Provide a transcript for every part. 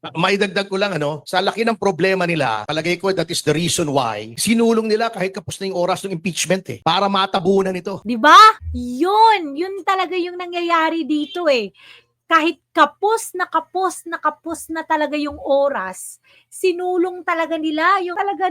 Maidagdag ko lang sa laki ng problema nila, palagay ko that is the reason why sinulong nila kahit kapos na yung oras ng impeachment para matabunan ito. 'Di ba? Yun talaga yung nangyayari dito eh. Kahit kapos na talaga yung oras, sinulong talaga nila yung talaga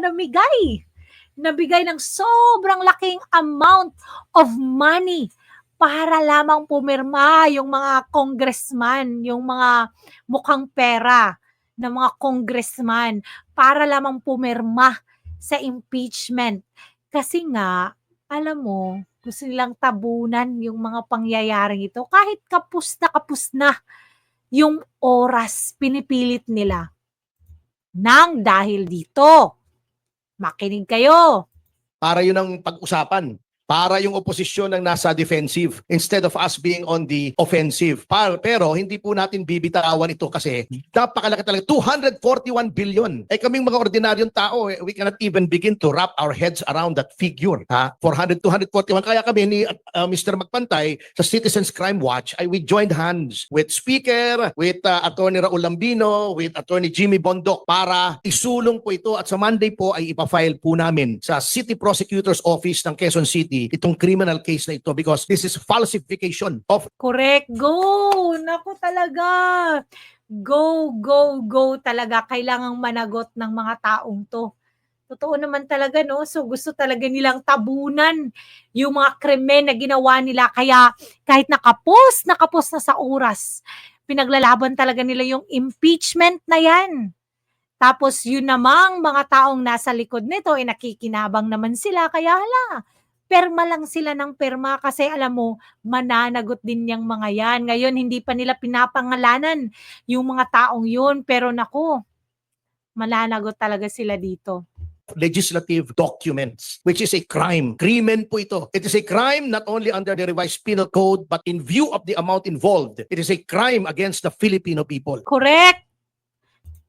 nabigay ng sobrang laking amount of money para lamang pumirma yung mga congressman, yung mga mukhang pera ng mga congressman para lamang pumirma sa impeachment. Kasi nga, alam mo, gusto nilang tabunan yung mga pangyayaring ito. Kahit kapus na yung oras, pinipilit nila. Nang dahil dito, makinig kayo. Para yun ang pag-usapan. Para yung oposisyon ang nasa defensive instead of us being on the offensive. Pero hindi po natin bibitawan ito kasi napakalaki talaga. 241 billion. Kaming mga ordinaryong tao, we cannot even begin to wrap our heads around that figure. 241. Kaya kami ni Mr. Magpantay sa Citizens Crime Watch, we joined hands with Speaker, with Attorney Raul Lambino, with Attorney Jimmy Bondoc para isulong po ito at sa Monday po ay ipafile po namin sa City Prosecutor's Office ng Quezon City itong criminal case na ito because this is falsification of... Correct. Go! Naku talaga. Go talaga. Kailangang managot ng mga taong to. Totoo naman talaga, no? So gusto talaga nilang tabunan yung mga krimen na ginawa nila. Kaya kahit nakapos na sa oras, pinaglalaban talaga nila yung impeachment na yan. Tapos yun namang mga taong nasa likod nito, nakikinabang naman sila. Kaya perma lang sila ng perma kasi alam mo, mananagot din yung mga yan. Ngayon, hindi pa nila pinapangalanan yung mga taong yun. Pero naku, mananagot talaga sila dito. Legislative documents, which is a crime. Krimen po ito. It is a crime not only under the revised penal code, but in view of the amount involved, it is a crime against the Filipino people. Correct!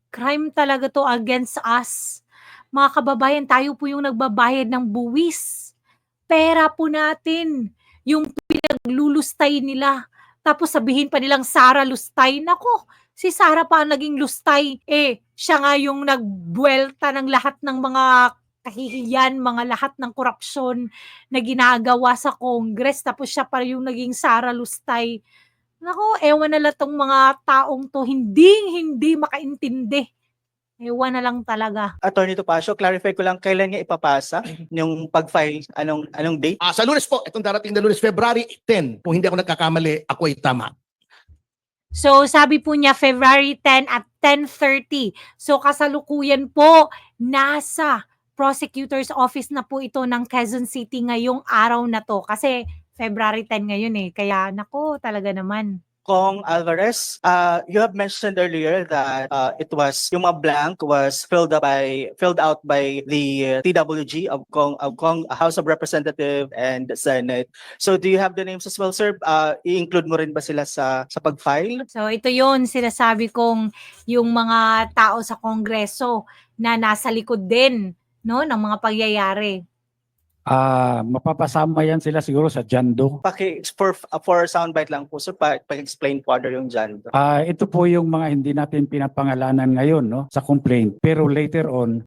Crime talaga to against us. Mga kababayan, tayo po yung nagbabayad ng buwis. Pera po natin, yung pinaglulustay nila. Tapos sabihin pa nilang Sara lustay. Nako, si Sara pa ang naging lustay. Siya nga yung nagbuelta ng lahat ng mga kahihiyan, mga lahat ng korupsyon na ginagawa sa Congress. Tapos siya pa yung naging Sara lustay. Nako, ewan na lang tong mga taong to, hindi makaintindi. Ewan na lang talaga. Attorney Topacio, clarify ko lang kailan niya ipapasa yung pag-file, anong date? Sa Lunes po, itong darating na Lunes, February 10. Kung hindi ako nagkakamali, ako ay tama. So sabi po niya February 10 at 10:30. So kasalukuyan po nasa prosecutor's office na po ito ng Quezon City ngayong araw na to. Kasi February 10 ngayon Kaya nako talaga naman. Kong Alvarez, you have mentioned earlier that it was yung mga blank was filled out by the TWG of Kong House of Representative and Senate. So do you have the names as well, sir? I-include mo rin ba sila sa pag-file? So ito yon sinasabi kong yung mga tao sa Kongreso na nasa likod din ng mga pangyayari. Mapapasama yan sila siguro sa Jando. For soundbite lang po, sir, pag-explain further yung Jando. Ito po yung mga hindi natin pinapangalanan ngayon sa complaint. Pero later on,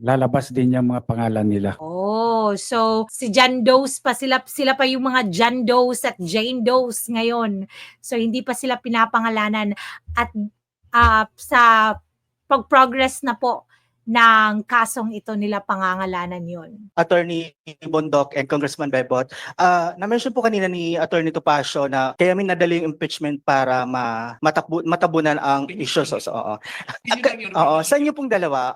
lalabas din yung mga pangalan nila. Oh, so si John Does pa sila pa yung mga John Does at Jane Does ngayon. So hindi pa sila pinapangalanan at sa pag-progress na po ng kasong ito nila pangangalanan yon. Attorney Bondoc and Congressman Bebot, na-mention po kanina ni Attorney Topacio na kaya may nadali yung impeachment para matabunan ang issues. Oo, sa inyo pong dalawa,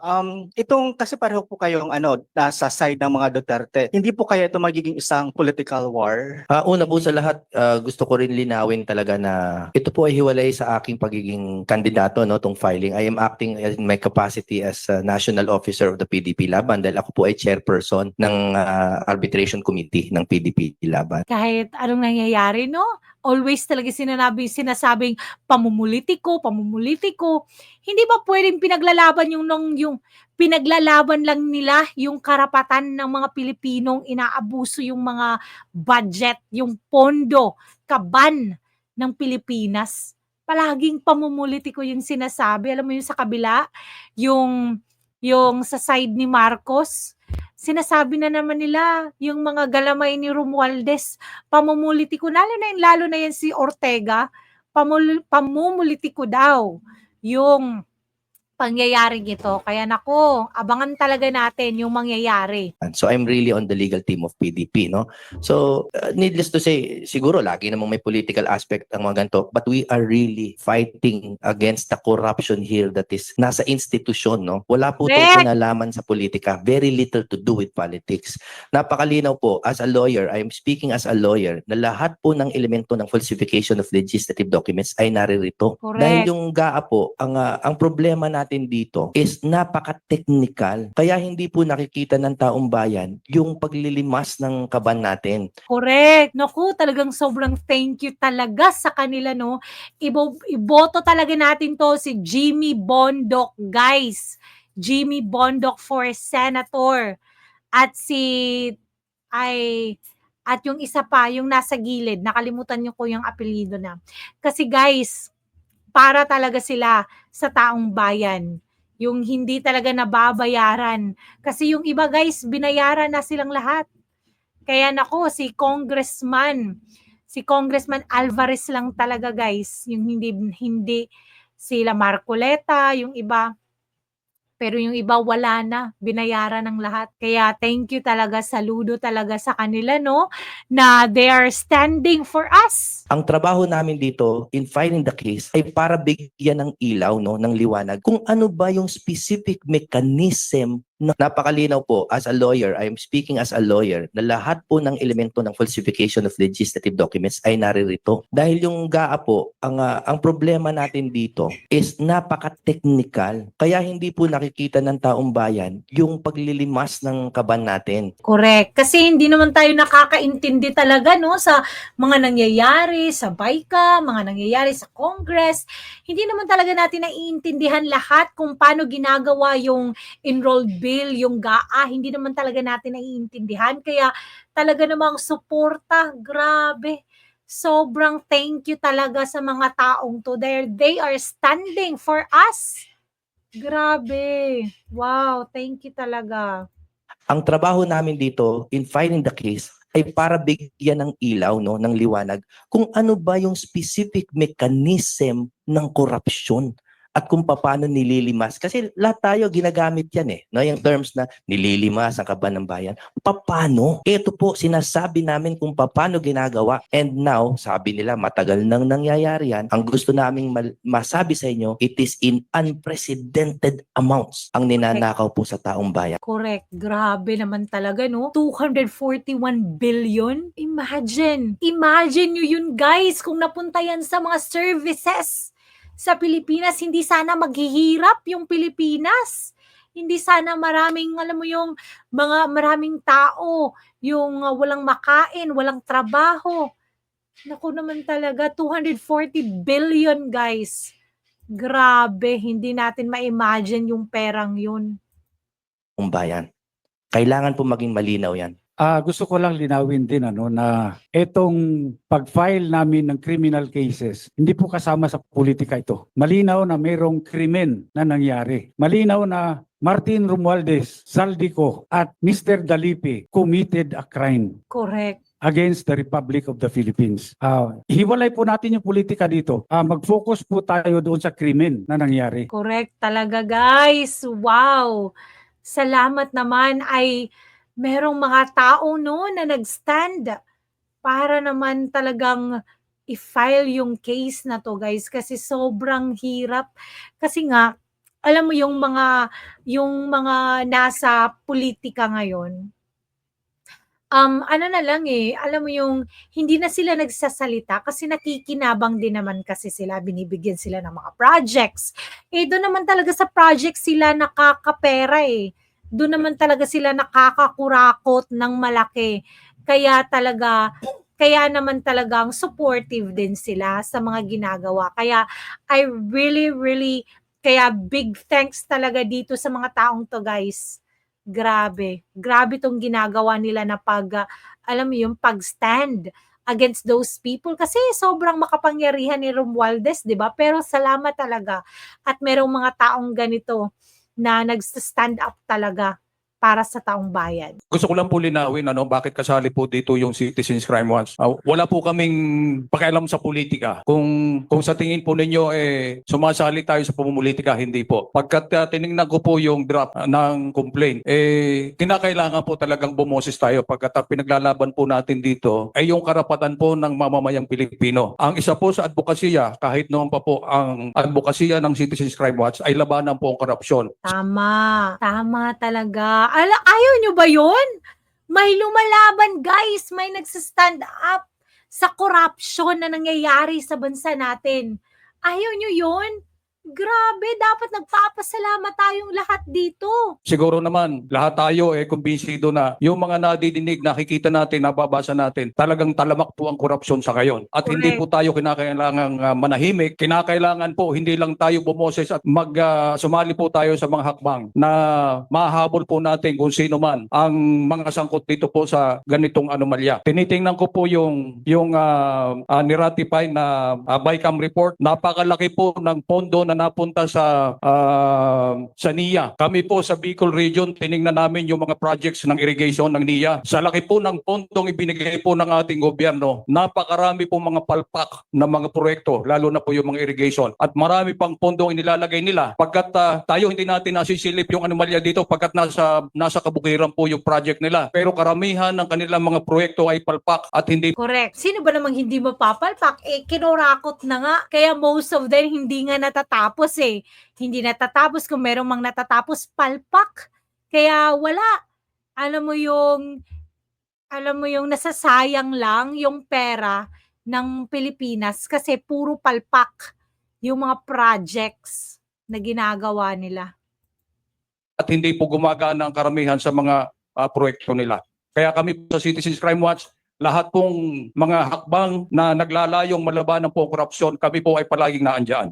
itong kasi pareho po kayong nasa side ng mga Duterte. Hindi po kaya ito magiging isang political war? Una po sa lahat, gusto ko rin linawin talaga na ito po ay hiwalay sa aking pagiging kandidato, tong filing. I am acting in my capacity as National Officer of the PDP Laban dahil ako po ay chairperson ng Arbitration Committee ng PDP Laban. Kahit anong nangyayari, always talaga sinasabing pamumulitiko. Hindi ba pwedeng pinaglalaban yung pinaglalaban lang nila yung karapatan ng mga Pilipinong inaabuso yung mga budget, yung pondo, kaban ng Pilipinas? palaging pamumulitiko yung sinasabi. Alam mo yung sa kabila, yung sa side ni Marcos, sinasabi na naman nila yung mga galamay ni Romualdez, pamumulitiko, lalo na yan si Ortega, pamumulitiko daw yung pangyayaring ito. Kaya nako, abangan talaga natin yung mangyayari. So I'm really on the legal team of PDP, no? So needless to say, siguro lagi namang may political aspect ang mga ganito, but we are really fighting against the corruption here that is nasa institusyon, no? Wala po itong Correct. kinalaman sa politika, very little to do with politics. Napakalinaw po, as a lawyer, I am speaking as a lawyer, na lahat po ng elemento ng falsification of legislative documents ay naririto. Correct. Dahil yung GAA po, ang problema natin dito is napaka-technical. Kaya hindi po nakikita ng taong bayan yung paglilimas ng kaban natin. Correct. Naku, talagang sobrang thank you talaga sa kanila, no? Iboto talaga natin to si Jimmy Bondoc, guys. Jimmy Bondoc for Senator. At at yung isa pa, yung nasa gilid, nakalimutan niyo ko yung apelyido na. Kasi guys, para talaga sila sa taong bayan. Yung hindi talaga nababayaran. Kasi yung iba guys, binayaran na silang lahat. Kaya nako, si Congressman Alvarez lang talaga guys, yung hindi sila Marcoleta, yung iba. Pero yung iba wala na, binayaran ng lahat. Kaya thank you talaga, saludo talaga sa kanila, no, na they are standing for us. Ang trabaho namin dito in filing the case ay para bigyan ng ilaw, no, ng liwanag kung ano ba yung specific mechanism. Napakalinaw po, as a lawyer, I am speaking as a lawyer, na lahat po ng elemento ng falsification of legislative documents ay naririto. Dahil yung GAA po, ang problema natin dito is napaka-technical. Kaya hindi po nakikita ng taong bayan yung paglilimas ng kaban natin. Correct. Kasi hindi naman tayo nakakaintindi talaga, no, sa mga nangyayari sa BICA, mga nangyayari sa Congress. Hindi naman talaga natin naiintindihan lahat kung paano ginagawa yung enrolled bill, yung GAA. Hindi naman talaga natin naiintindihan. Kaya talaga namang suporta. Grabe. Sobrang thank you talaga sa mga taong to. They are standing for us. Grabe. Wow, thank you talaga. Ang trabaho namin dito in filing the case ay para bigyan ng ilaw, no, ng liwanag kung ano ba yung specific mechanism ng korupsyon at kung paano nililimas. Kasi lahat tayo ginagamit yan, no, yung terms na nililimas ang kaban ng bayan. Paano? Ito po, sinasabi namin kung paano ginagawa. And now, sabi nila, matagal nang nangyayari yan. Ang gusto naming masabi sa inyo, it is in unprecedented amounts ang ninanakaw po sa taong bayan. Correct. Grabe naman talaga, no? 241 billion? Imagine nyo yun, guys, kung napunta yan sa mga services sa Pilipinas, hindi sana maghihirap yung Pilipinas. Hindi sana maraming, alam mo yung maraming tao, yung walang makain, walang trabaho. Naku naman talaga, 240 billion, guys. Grabe, hindi natin ma-imagine yung perang yun. Bayan. Kailangan po maging malinaw yan. Gusto ko lang linawin din na itong pag-file namin ng criminal cases, hindi po kasama sa politika ito. Malinaw na mayroong krimen na nangyari. Malinaw na Martin Romualdez, Saldico at Mr. Dalipe committed a crime Correct. against the Republic of the Philippines. Hiwalay po natin yung politika dito. Mag-focus po tayo doon sa krimen na nangyari. Correct talaga, guys. Wow. Salamat naman ay merong mga tao, no, na nag-stand para naman talagang i-file yung case na to, guys, kasi sobrang hirap. Kasi nga, alam mo yung mga nasa politika ngayon, ano na lang alam mo yung hindi na sila nagsasalita kasi nakikinabang din naman kasi sila, binibigyan sila ng mga projects. Doon naman talaga sa project sila nakakapera Doon naman talaga sila nakakakurakot ng malaki. Kaya naman talagang supportive din sila sa mga ginagawa. Kaya I really, kaya big thanks talaga dito sa mga taong to, guys. Grabe tong ginagawa nila na alam mo yung pag-stand against those people kasi sobrang makapangyarihan ni Romualdez, 'di ba? Pero salamat talaga at merong mga taong ganito na nagsta-stand up talaga para sa taong bayan. Gusto ko lang po linawin bakit kasali po dito yung Citizens Crime Watch. Wala po kaming pakialam sa politika. Kung sa tingin po ninyo sumasali tayo sa pamumulitika, hindi po. Pagkat tiningnan ko po yung draft ng complaint, kinakailangan po talagang bumoses tayo pagkat ang pinaglalaban po natin dito ay yung karapatan po ng mamamayang Pilipino. Ang isa po sa advokasya, kahit noon pa po ang advokasya ng Citizens Crime Watch ay labanan po ang korupsyon. Tama talaga. Ayaw nyo ba yun? May lumalaban, guys. May nagsistand up sa corruption na nangyayari sa bansa natin. Ayaw nyo yun? Grabe, dapat nagpapasalamat tayong lahat dito. Siguro naman, lahat tayo kumbinsido na yung mga nadidinig, nakikita natin, nababasa natin, talagang talamak po ang korupsyon sa ngayon. At hindi po tayo kinakailangang manahimik. Kinakailangan po, hindi lang tayo bumoses at sumali po tayo sa mga hakbang na mahahabol po natin kung sino man ang mga sangkot dito po sa ganitong anomalya. Tinitingnan ko po yung niratify na BICAM report. Napakalaki po ng pondo na napunta sa NIA. Kami po sa Bicol Region, tiningnan namin yung mga projects ng irrigation ng NIA. Sa laki po ng pondong ibinigay po ng ating gobyerno, napakarami po mga palpak na mga proyekto, lalo na po yung mga irrigation. At marami pang pondong inilalagay nila. Pagkat tayo hindi natin nasisilip yung anomalya dito pagkat nasa kabukiran po yung project nila. Pero karamihan ng kanilang mga proyekto ay palpak at hindi. Correct. Sino ba namang hindi mapapalpak? Kinurakot na nga. Kaya most of them hindi nga natatapos Hindi natatapos. Kung merong mang natatapos, palpak. Kaya wala. Alam mo yung nasasayang lang yung pera ng Pilipinas kasi puro palpak yung mga projects na ginagawa nila. At hindi po gumagana ang karamihan sa mga proyekto nila. Kaya kami po sa Citizens Crime Watch, lahat pong mga hakbang na naglalayong malabanan po korupsyon, kami po ay palaging naandyan.